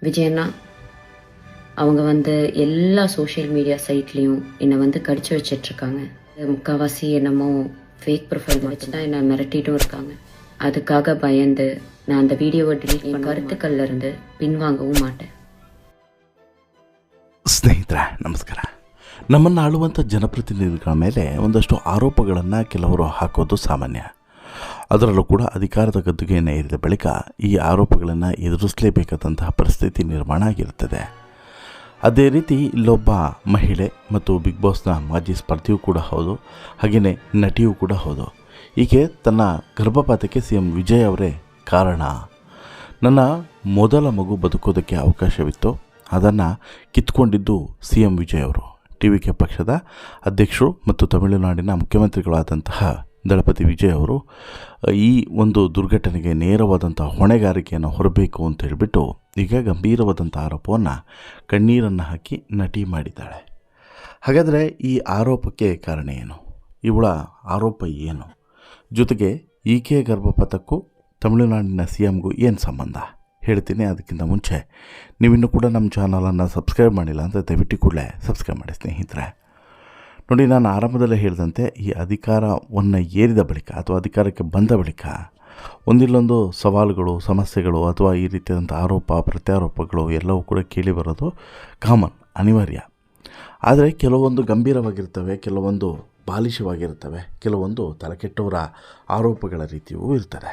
விஜயண்ணா அவங்க எல்லா social media சைட்லேயும் என்னை கடிச்சு வச்சிட்ருக்காங்க. முக்கால்வாசி என்னமோ ஃபேக் ப்ரொஃபைல் வச்சு தான் என்னை மிரட்டிட்டும் இருக்காங்க. அதுக்காக பயந்து நான் அந்த வீடியோவை டிலீட் பண்ண கருத்துக்கள்ல இருந்து பின்வாங்கவும் மாட்டேன். ಸ್ನೇಹಿತರೆ ನಮಸ್ಕಾರ. ನಮ್ಮನ್ನು ಆಳುವಂಥ ಜನಪ್ರತಿನಿಧಿಗಳ ಮೇಲೆ ಒಂದಷ್ಟು ಆರೋಪಗಳನ್ನು ಕೆಲವರು ಹಾಕೋದು ಸಾಮಾನ್ಯ. ಅದರಲ್ಲೂ ಕೂಡ ಅಧಿಕಾರದ ಗದ್ದುಗೆಯನ್ನು ಏರಿದ ಬಳಿಕ ಈ ಆರೋಪಗಳನ್ನು ಎದುರಿಸಲೇಬೇಕಾದಂತಹ ಪರಿಸ್ಥಿತಿ ನಿರ್ಮಾಣ ಆಗಿರುತ್ತದೆ. ಅದೇ ರೀತಿ ಇಲ್ಲೊಬ್ಬ ಮಹಿಳೆ ಮತ್ತು ಬಿಗ್ ಬಾಸ್ನ ಮಾಜಿ ಸ್ಪರ್ಧಿಯೂ ಕೂಡ ಹೌದು, ಹಾಗೆಯೇ ನಟಿಯೂ ಕೂಡ ಹೌದು. ಈಕೆ ತನ್ನ ಗರ್ಭಪಾತಕ್ಕೆ CM ವಿಜಯ್ ಅವರೇ ಕಾರಣ, ನನ್ನ ಮೊದಲ ಮಗು ಬದುಕೋದಕ್ಕೆ ಅವಕಾಶವಿತ್ತು, ಅದನ್ನು ಕಿತ್ಕೊಂಡಿದ್ದು CM ವಿಜಯ್ ಅವರು. TVK ಪಕ್ಷದ ಅಧ್ಯಕ್ಷರು ಮತ್ತು ತಮಿಳುನಾಡಿನ ಮುಖ್ಯಮಂತ್ರಿಗಳಾದಂತಹ ದಳಪತಿ ವಿಜಯ್ ಅವರು ಈ ಒಂದು ದುರ್ಘಟನೆಗೆ ನೇರವಾದಂಥ ಹೊಣೆಗಾರಿಕೆಯನ್ನು ಹೊರಬೇಕು ಅಂತ ಹೇಳಿಬಿಟ್ಟು ಈಗ ಗಂಭೀರವಾದಂಥ ಆರೋಪವನ್ನು ಕಣ್ಣೀರನ್ನು ಹಾಕಿ ನಟಿ ಮಾಡಿದ್ದಾಳೆ. ಹಾಗಾದರೆ ಈ ಆರೋಪಕ್ಕೆ ಕಾರಣ ಏನು? ಇವಳ ಆರೋಪ ಏನು? ಜೊತೆಗೆ ಈಕೆ ಗರ್ಭಪಾತಕ್ಕೂ ತಮಿಳುನಾಡಿನ CMಗೂ ಏನು ಸಂಬಂಧ ಹೇಳ್ತೀನಿ. ಅದಕ್ಕಿಂತ ಮುಂಚೆ ನೀವಿನ್ನೂ ಕೂಡ ನಮ್ಮ ಚಾನಲನ್ನು ಸಬ್ಸ್ಕ್ರೈಬ್ ಮಾಡಿಲ್ಲ ಅಂತ ದಯವಿಟ್ಟು ಕೂಡಲೇ ಸಬ್ಸ್ಕ್ರೈಬ್ ಮಾಡಿ ಸ್ನೇಹಿತರೆ. ನೋಡಿ, ನಾನು ಆರಂಭದಲ್ಲೇ ಹೇಳಿದಂತೆ ಈ ಅಧಿಕಾರವನ್ನು ಏರಿದ ಬಳಿಕ ಅಥವಾ ಅಧಿಕಾರಕ್ಕೆ ಬಂದ ಬಳಿಕ ಒಂದಿಲ್ಲೊಂದು ಸವಾಲುಗಳು, ಸಮಸ್ಯೆಗಳು ಅಥವಾ ಈ ರೀತಿಯಾದಂಥ ಆರೋಪ ಪ್ರತ್ಯಾರೋಪಗಳು ಎಲ್ಲವೂ ಕೂಡ ಕೇಳಿ ಬರೋದು ಕಾಮನ್, ಅನಿವಾರ್ಯ. ಆದರೆ ಕೆಲವೊಂದು ಗಂಭೀರವಾಗಿರ್ತವೆ, ಕೆಲವೊಂದು ಬಾಲಿಶವಾಗಿರ್ತವೆ, ಕೆಲವೊಂದು ತಲೆಕೆಟ್ಟವರ ಆರೋಪಗಳ ರೀತಿಯೂ ಇರ್ತದೆ.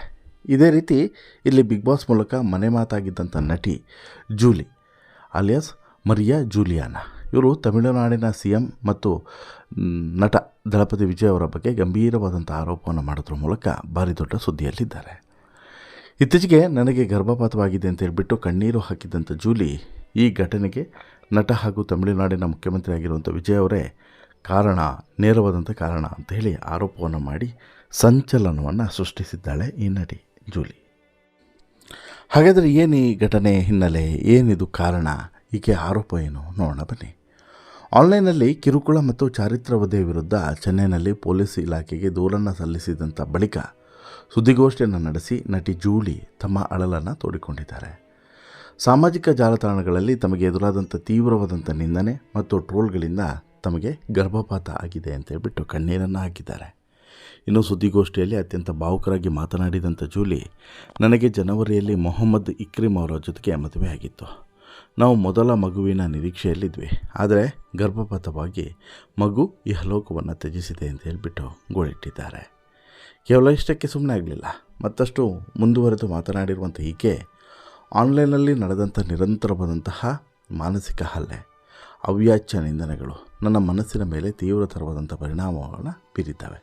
ಇದೇ ರೀತಿ ಇಲ್ಲಿ ಬಿಗ್ ಬಾಸ್ ಮೂಲಕ ಮನೆ ಮಾತಾಗಿದ್ದಂಥ ನಟಿ ಜೂಲಿ ಅಲಿಯಾಸ್ ಮರಿಯಾ ಜೂಲಿಯಾನಾ ಇವರು ತಮಿಳುನಾಡಿನ CM ಮತ್ತು ನಟ ದಳಪತಿ ವಿಜಯ್ ಅವರ ಬಗ್ಗೆ ಗಂಭೀರವಾದಂಥ ಆರೋಪವನ್ನು ಮಾಡೋದ್ರ ಮೂಲಕ ಭಾರಿ ದೊಡ್ಡ ಸುದ್ದಿಯಲ್ಲಿದ್ದಾರೆ. ಇತ್ತೀಚೆಗೆ ನನಗೆ ಗರ್ಭಪಾತವಾಗಿದೆ ಅಂತ ಹೇಳ್ಬಿಟ್ಟು ಕಣ್ಣೀರು ಹಾಕಿದ್ದಂಥ ಜೂಲಿ ಈ ಘಟನೆಗೆ ನಟ ಹಾಗೂ ತಮಿಳುನಾಡಿನ ಮುಖ್ಯಮಂತ್ರಿ ಆಗಿರುವಂಥ ವಿಜಯ್ ಅವರೇ ಕಾರಣ, ನೇರವಾದಂಥ ಕಾರಣ ಅಂತ ಹೇಳಿ ಆರೋಪವನ್ನು ಮಾಡಿ ಸಂಚಲನವನ್ನು ಸೃಷ್ಟಿಸಿದ್ದಾಳೆ ಈ ನಟಿ ಜೂಲಿ. ಹಾಗಾದರೆ ಏನು ಈ ಘಟನೆ ಹಿನ್ನೆಲೆ, ಏನಿದು ಕಾರಣ, ಈಕೆ ಆರೋಪ ಏನು ನೋಡೋಣ ಬನ್ನಿ. ಆನ್ಲೈನ್ನಲ್ಲಿ ಕಿರುಕುಳ ಮತ್ತು ಚಾರಿತ್ರವಧೆ ವಿರುದ್ಧ ಚೆನ್ನೈನಲ್ಲಿ ಪೊಲೀಸ್ ಇಲಾಖೆಗೆ ದೂರನ್ನು ಸಲ್ಲಿಸಿದಂಥ ಬಳಿಕ ಸುದ್ದಿಗೋಷ್ಠಿಯನ್ನು ನಡೆಸಿ ನಟಿ ಜೂಲಿ ತಮ್ಮ ಅಳಲನ್ನು ತೋಡಿಕೊಂಡಿದ್ದಾರೆ. ಸಾಮಾಜಿಕ ಜಾಲತಾಣಗಳಲ್ಲಿ ತಮಗೆ ಎದುರಾದಂಥ ತೀವ್ರವಾದಂಥ ನಿಂದನೆ ಮತ್ತು ಟ್ರೋಲ್ಗಳಿಂದ ತಮಗೆ ಗರ್ಭಪಾತ ಆಗಿದೆ ಅಂತ ಹೇಳ್ಬಿಟ್ಟು ಕಣ್ಣೀರನ್ನು ಹಾಕಿದ್ದಾರೆ. ಇನ್ನು ಸುದ್ದಿಗೋಷ್ಠಿಯಲ್ಲಿ ಅತ್ಯಂತ ಭಾವುಕರಾಗಿ ಮಾತನಾಡಿದಂಥ ಜೂಲಿ, ನನಗೆ ಜನವರಿಯಲ್ಲಿ ಮೊಹಮ್ಮದ್ ಇಕ್ರಿಮ್ ಅವರ ಜೊತೆಗೆ ಮದುವೆ ಆಗಿತ್ತು. ನಾವು ಮೊದಲ ಮಗುವಿನ ನಿರೀಕ್ಷೆಯಲ್ಲಿದ್ವಿ, ಆದರೆ ಗರ್ಭಪಾತವಾಗಿ ಮಗು ಇಹಲೋಕವನ್ನು ತ್ಯಜಿಸಿದೆ ಅಂತ ಹೇಳಿಬಿಟ್ಟು ಗೋಳಿಟ್ಟಿದ್ದಾರೆ. ಕೇವಲ ಇಷ್ಟಕ್ಕೆ ಸುಮ್ಮನೆ ಆಗಲಿಲ್ಲ, ಮತ್ತಷ್ಟು ಮುಂದುವರೆದು ಮಾತನಾಡಿರುವಂಥ ಈಕೆ ಆನ್ಲೈನಲ್ಲಿ ನಡೆದಂಥ ನಿರಂತರವಾದಂತಹ ಮಾನಸಿಕ ಹಲ್ಲೆ, ಅವ್ಯಾಚ್ಯ ನಿಂದನೆಗಳು ನನ್ನ ಮನಸ್ಸಿನ ಮೇಲೆ ತೀವ್ರತರವಾದಂಥ ಪರಿಣಾಮಗಳನ್ನು ಬೀರಿದ್ದಾವೆ.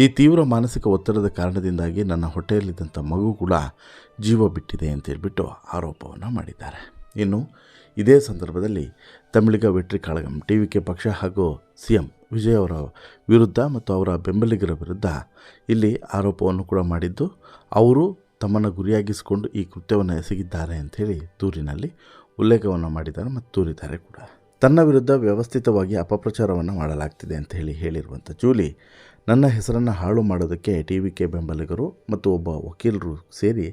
ಈ ತೀವ್ರ ಮಾನಸಿಕ ಒತ್ತಡದ ಕಾರಣದಿಂದಾಗಿ ನನ್ನ ಹೊಟ್ಟೆಯಲ್ಲಿದ್ದಂಥ ಮಗು ಕೂಡ ಜೀವ ಬಿಟ್ಟಿದೆ ಅಂತ ಹೇಳ್ಬಿಟ್ಟು ಆರೋಪವನ್ನು ಮಾಡಿದ್ದಾರೆ. ಇನ್ನು ಇದೇ ಸಂದರ್ಭದಲ್ಲಿ ತಮಿಳಿಗ ವೆಟ್ರಿ ಕಳಗಂ TVK ಪಕ್ಷ ಹಾಗೂ CM ವಿಜಯ್ ಅವರ ವಿರುದ್ಧ ಮತ್ತು ಅವರ ಬೆಂಬಲಿಗರ ವಿರುದ್ಧ ಇಲ್ಲಿ ಆರೋಪವನ್ನು ಕೂಡ ಮಾಡಿದ್ದು, ಅವರು ತಮ್ಮನ್ನು ಗುರಿಯಾಗಿಸಿಕೊಂಡು ಈ ಕೃತ್ಯವನ್ನು ಎಸಗಿದ್ದಾರೆ ಅಂಥೇಳಿ ದೂರಿನಲ್ಲಿ ಉಲ್ಲೇಖವನ್ನು ಮಾಡಿದ್ದಾರೆ ಮತ್ತು ದೂರಿದ್ದಾರೆ ಕೂಡ. ತನ್ನ ವಿರುದ್ಧ ವ್ಯವಸ್ಥಿತವಾಗಿ ಅಪಪ್ರಚಾರವನ್ನು ಮಾಡಲಾಗ್ತಿದೆ ಅಂತ ಹೇಳಿರುವಂಥ ಜೂಲಿ, ನನ್ನ ಹೆಸರನ್ನು ಹಾಳು ಮಾಡೋದಕ್ಕೆ TVK ಬೆಂಬಲಿಗರು ಮತ್ತು ಒಬ್ಬ ವಕೀಲರು ಸೇರಿ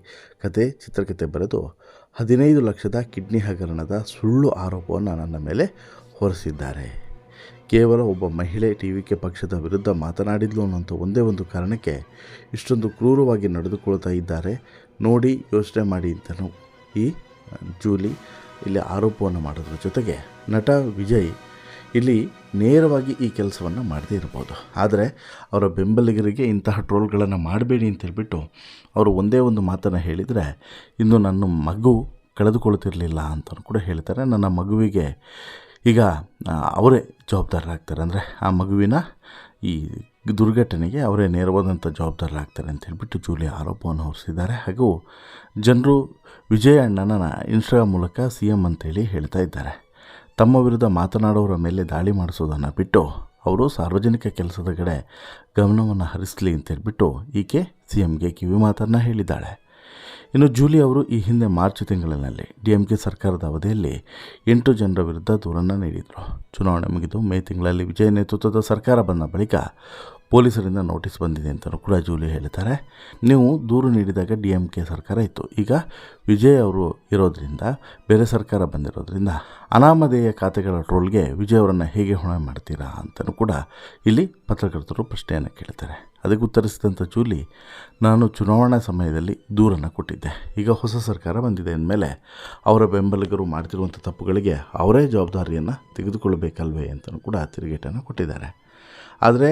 ಚಿತ್ರಕಥೆ ಬರೆದು 15 ಲಕ್ಷದ ಕಿಡ್ನಿ ಹಗರಣದ ಸುಳ್ಳು ಆರೋಪವನ್ನು ನನ್ನ ಮೇಲೆ ಹೊರಿಸಿದ್ದಾರೆ. ಕೇವಲ ಒಬ್ಬ ಮಹಿಳೆ TVK ಪಕ್ಷದ ವಿರುದ್ಧ ಮಾತನಾಡಿದ್ಲು ಅನ್ನೋಂಥ ಒಂದೇ ಒಂದು ಕಾರಣಕ್ಕೆ ಇಷ್ಟೊಂದು ಕ್ರೂರವಾಗಿ ನಡೆದುಕೊಳ್ತಾ ಇದ್ದಾರೆ ನೋಡಿ, ಯೋಚನೆ ಮಾಡಿ ಅಂತಲೂ ಈ ಜೂಲಿ ಇಲ್ಲಿ ಆರೋಪವನ್ನು ಮಾಡೋದ್ರ ಜೊತೆಗೆ ನಟ ವಿಜಯ್ ಇಲ್ಲಿ ನೇರವಾಗಿ ಈ ಕೆಲಸವನ್ನು ಮಾಡದೇ ಇರ್ಬೋದು, ಆದರೆ ಅವರ ಬೆಂಬಲಿಗರಿಗೆ ಇಂತಹ ಟ್ರೋಲ್ಗಳನ್ನು ಮಾಡಬೇಡಿ ಅಂತ ಹೇಳ್ಬಿಟ್ಟು ಅವರು ಒಂದೇ ಒಂದು ಮಾತನ್ನು ಹೇಳಿದರೆ, ಇನ್ನು ನನ್ನ ಮಗು ಕಳೆದುಕೊಳ್ತಿರಲಿಲ್ಲ ಅಂತಲೂ ಕೂಡ ಹೇಳ್ತಾರೆ. ನನ್ನ ಮಗುವಿಗೆ ಈಗ ಅವರೇ ಜವಾಬ್ದಾರರಾಗ್ತಾರೆ, ಅಂದರೆ ಆ ಮಗುವಿನ ಈ ದುರ್ಘಟನೆಗೆ ಅವರೇ ನೇರವಾದಂಥ ಜವಾಬ್ದಾರರಾಗ್ತಾರೆ ಅಂತ ಹೇಳ್ಬಿಟ್ಟು ಜೂಲಿ ಆರೋಪವನ್ನು ಹೊರಿಸಿದ್ದಾರೆ. ಹಾಗೂ ಜನರು ವಿಜಯ್ ಅಣ್ಣನ ಇನ್ಸ್ಟಾಗ್ರಾಮ್ ಮೂಲಕ CM ಅಂತೇಳಿ ಹೇಳ್ತಾ ಇದ್ದಾರೆ. ತಮ್ಮ ವಿರುದ್ಧ ಮಾತನಾಡೋರ ಮೇಲೆ ದಾಳಿ ಮಾಡಿಸೋದನ್ನು ಬಿಟ್ಟು ಅವರು ಸಾರ್ವಜನಿಕ ಕೆಲಸದ ಕಡೆ ಗಮನವನ್ನು ಹರಿಸಲಿ ಅಂತೇಳ್ಬಿಟ್ಟು ಈಕೆ CMಗೆ ಕಿವಿ ಮಾತನ್ನು ಹೇಳಿದ್ದಾಳೆ. ಇನ್ನು ಜೂಲಿ ಅವರು ಈ ಹಿಂದೆ ಮಾರ್ಚ್ ತಿಂಗಳಿನಲ್ಲಿ DMK ಸರ್ಕಾರದ ಅವಧಿಯಲ್ಲಿ 8 ಜನರ ವಿರುದ್ಧ ದೂರನ್ನು ನೀಡಿದರು. ಚುನಾವಣೆ ಮುಗಿದು ಮೇ ತಿಂಗಳಲ್ಲಿ ವಿಜಯ್ ನೇತೃತ್ವದ ಸರ್ಕಾರ ಬಂದ ಬಳಿಕ ಪೊಲೀಸರಿಂದ ನೋಟಿಸ್ ಬಂದಿದೆ ಅಂತಲೂ ಕೂಡ ಜೂಲಿ ಹೇಳ್ತಾರೆ. ನೀವು ದೂರು ನೀಡಿದಾಗ DMK ಸರ್ಕಾರ ಇತ್ತು, ಈಗ ವಿಜಯ್ ಅವರು ಇರೋದ್ರಿಂದ, ಬೇರೆ ಸರ್ಕಾರ ಬಂದಿರೋದ್ರಿಂದ ಅನಾಮಧೇಯ ಖಾತೆಗಳ ಟ್ರೋಲ್ಗೆ ವಿಜಯ್ ಅವರನ್ನು ಹೇಗೆ ಹೊಣೆ ಮಾಡ್ತೀರಾ ಅಂತಲೂ ಕೂಡ ಇಲ್ಲಿ ಪತ್ರಕರ್ತರು ಪ್ರಶ್ನೆಯನ್ನು ಕೇಳ್ತಾರೆ. ಅದಕ್ಕೆ ಉತ್ತರಿಸಿದಂಥ ಜೂಲಿ, ನಾನು ಚುನಾವಣಾ ಸಮಯದಲ್ಲಿ ದೂರನ್ನು ಕೊಟ್ಟಿದ್ದೆ, ಈಗ ಹೊಸ ಸರ್ಕಾರ ಬಂದಿದೆ ಅಂದಮೇಲೆ ಅವರ ಬೆಂಬಲಿಗರು ಮಾಡ್ತಿರುವಂಥ ತಪ್ಪುಗಳಿಗೆ ಅವರೇ ಜವಾಬ್ದಾರಿಯನ್ನು ತೆಗೆದುಕೊಳ್ಳಬೇಕಲ್ವೇ ಅಂತಲೂ ಕೂಡ ತಿರುಗೇಟನ್ನು ಕೊಟ್ಟಿದ್ದಾರೆ. ಆದರೆ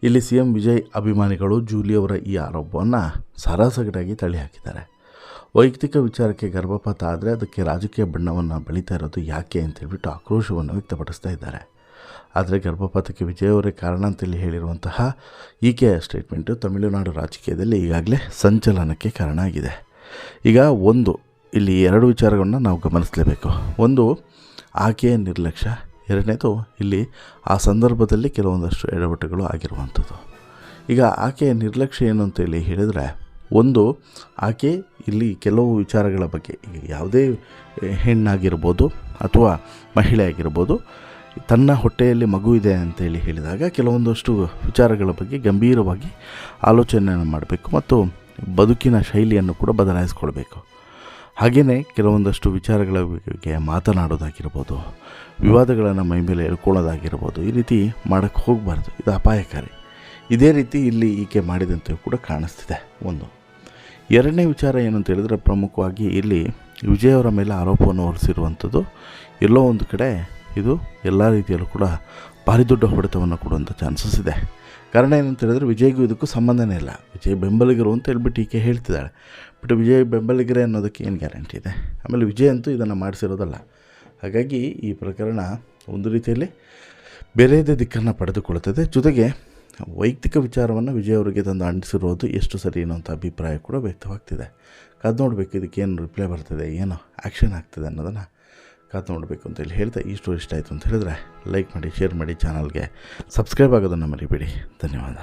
ಇಲ್ಲಿ CM ವಿಜಯ್ ಅಭಿಮಾನಿಗಳು ಜೂಲಿ ಅವರ ಈ ಆರೋಪವನ್ನು ಸಾರಾಸಗಟಾಗಿ ತಳ್ಳಿ ಹಾಕಿದ್ದಾರೆ. ವೈಯಕ್ತಿಕ ವಿಚಾರಕ್ಕೆ ಗರ್ಭಪಾತ ಆದರೆ ಅದಕ್ಕೆ ರಾಜಕೀಯ ಬಣ್ಣವನ್ನು ಬಳಿತಾ ಇರೋದು ಯಾಕೆ ಅಂತೇಳ್ಬಿಟ್ಟು ಆಕ್ರೋಶವನ್ನು ವ್ಯಕ್ತಪಡಿಸ್ತಾ ಇದ್ದಾರೆ. ಆದರೆ ಗರ್ಭಪಾತಕ್ಕೆ ವಿಜಯ್ ಅವರೇ ಕಾರಣ ಅಂತೇಳಿ ಹೇಳಿರುವಂತಹ ಈಕೆಯ ಸ್ಟೇಟ್ಮೆಂಟು ತಮಿಳುನಾಡು ರಾಜಕೀಯದಲ್ಲಿ ಈಗಾಗಲೇ ಸಂಚಲನಕ್ಕೆ ಕಾರಣ ಆಗಿದೆ. ಈಗ ಇಲ್ಲಿ 2 ವಿಚಾರಗಳನ್ನು ನಾವು ಗಮನಿಸಲೇಬೇಕು. ಒಂದು, ಆಕೆಯ ನಿರ್ಲಕ್ಷ್ಯ. ಎರಡನೇದು, ಇಲ್ಲಿ ಆ ಸಂದರ್ಭದಲ್ಲಿ ಕೆಲವೊಂದಷ್ಟು ಎಡವಟ್ಟುಗಳು ಆಗಿರುವಂಥದ್ದು. ಈಗ ಆಕೆಯ ನಿರ್ಲಕ್ಷ್ಯ ಏನು ಅಂತೇಳಿ ಹೇಳಿದರೆ, ಒಂದು, ಆಕೆ ಇಲ್ಲಿ ಕೆಲವು ವಿಚಾರಗಳ ಬಗ್ಗೆ, ಈಗ ಯಾವುದೇ ಹೆಣ್ಣಾಗಿರ್ಬೋದು ಅಥವಾ ಮಹಿಳೆ ಆಗಿರ್ಬೋದು, ತನ್ನ ಹೊಟ್ಟೆಯಲ್ಲಿ ಮಗು ಇದೆ ಅಂತೇಳಿ ಹೇಳಿದಾಗ ಕೆಲವೊಂದಷ್ಟು ವಿಚಾರಗಳ ಬಗ್ಗೆ ಗಂಭೀರವಾಗಿ ಆಲೋಚನೆಯನ್ನು ಮಾಡಬೇಕು ಮತ್ತು ಬದುಕಿನ ಶೈಲಿಯನ್ನು ಕೂಡ ಬದಲಾಯಿಸ್ಕೊಳ್ಬೇಕು. ಹಾಗೆಯೇ ಕೆಲವೊಂದಷ್ಟು ವಿಚಾರಗಳ ಬಗ್ಗೆ ಮಾತನಾಡೋದಾಗಿರ್ಬೋದು, ವಿವಾದಗಳನ್ನು ಮೈಮೇಲೆ ಎಳ್ಕೊಳ್ಳೋದಾಗಿರ್ಬೋದು, ಈ ರೀತಿ ಮಾಡೋಕ್ಕೆ ಹೋಗಬಾರ್ದು, ಇದು ಅಪಾಯಕಾರಿ. ಇದೇ ರೀತಿ ಇಲ್ಲಿ ಈಕೆ ಮಾಡಿದಂತೆಯೂ ಕೂಡ ಕಾಣಿಸ್ತಿದೆ. ಒಂದು. ಎರಡನೇ ವಿಚಾರ ಏನು ಅಂತ ಹೇಳಿದ್ರೆ, ಪ್ರಮುಖವಾಗಿ ಇಲ್ಲಿ ವಿಜಯ್ ಅವರ ಮೇಲೆ ಆರೋಪವನ್ನು ಹೊರಿಸಿರುವಂಥದ್ದು ಎಲ್ಲೋ ಒಂದು ಕಡೆ ಇದು ಎಲ್ಲ ರೀತಿಯಲ್ಲೂ ಕೂಡ ಭಾರಿ ದೊಡ್ಡ ಹೊಡೆತವನ್ನು ಕೊಡುವಂಥ ಚಾನ್ಸಸ್ ಇದೆ. ಕಾರಣ ಏನಂತ ಹೇಳಿದ್ರೆ, ವಿಜಯ್ಗೂ ಇದಕ್ಕೂ ಸಂಬಂಧನೇ ಇಲ್ಲ. ವಿಜಯ್ ಬೆಂಬಲಿಗರು ಅಂತ ಹೇಳ್ಬಿಟ್ಟು ಈಕೆ ಹೇಳ್ತಿದ್ದಾಳೆ. ಬಟ್ ವಿಜಯ್ ಬೆಂಬಲಿಗರೇ ಅನ್ನೋದಕ್ಕೆ ಏನು ಗ್ಯಾರಂಟಿ ಇದೆ? ಆಮೇಲೆ ವಿಜಯ್ ಅಂತೂ ಇದನ್ನು ಮಾಡಿಸಿರೋದಲ್ಲ. ಹಾಗಾಗಿ ಈ ಪ್ರಕರಣ ಒಂದು ರೀತಿಯಲ್ಲಿ ಬೇರೆಯದೇ ದಿಕ್ಕನ್ನು ಪಡೆದುಕೊಳ್ಳುತ್ತದೆ. ಜೊತೆಗೆ ವೈಯಕ್ತಿಕ ವಿಚಾರವನ್ನು ವಿಜಯ್ ಅವರಿಗೆ ತಂದು ಅಂಟಿಸಿರೋದು ಎಷ್ಟು ಸರಿ ಅನ್ನೋಂಥ ಅಭಿಪ್ರಾಯ ಕೂಡ ವ್ಯಕ್ತವಾಗ್ತಿದೆ. ಕಾದು ನೋಡಬೇಕು, ಇದಕ್ಕೇನು ರಿಪ್ಲೈ ಬರ್ತದೆ, ಏನೋ ಆ್ಯಕ್ಷನ್ ಆಗ್ತದೆ ಅನ್ನೋದನ್ನು ಕಾದು ನೋಡಬೇಕು ಅಂತೇಳಿ ಹೇಳ್ತಾ, ಈ ಸ್ಟೋರಿ ಇಷ್ಟ ಆಯಿತು ಅಂತ ಹೇಳಿದ್ರೆ ಲೈಕ್ ಮಾಡಿ, ಶೇರ್ ಮಾಡಿ, ಚಾನಲ್ಗೆ ಸಬ್ಸ್ಕ್ರೈಬ್ ಆಗೋದನ್ನು ಮರಿಬೇಡಿ. ಧನ್ಯವಾದ.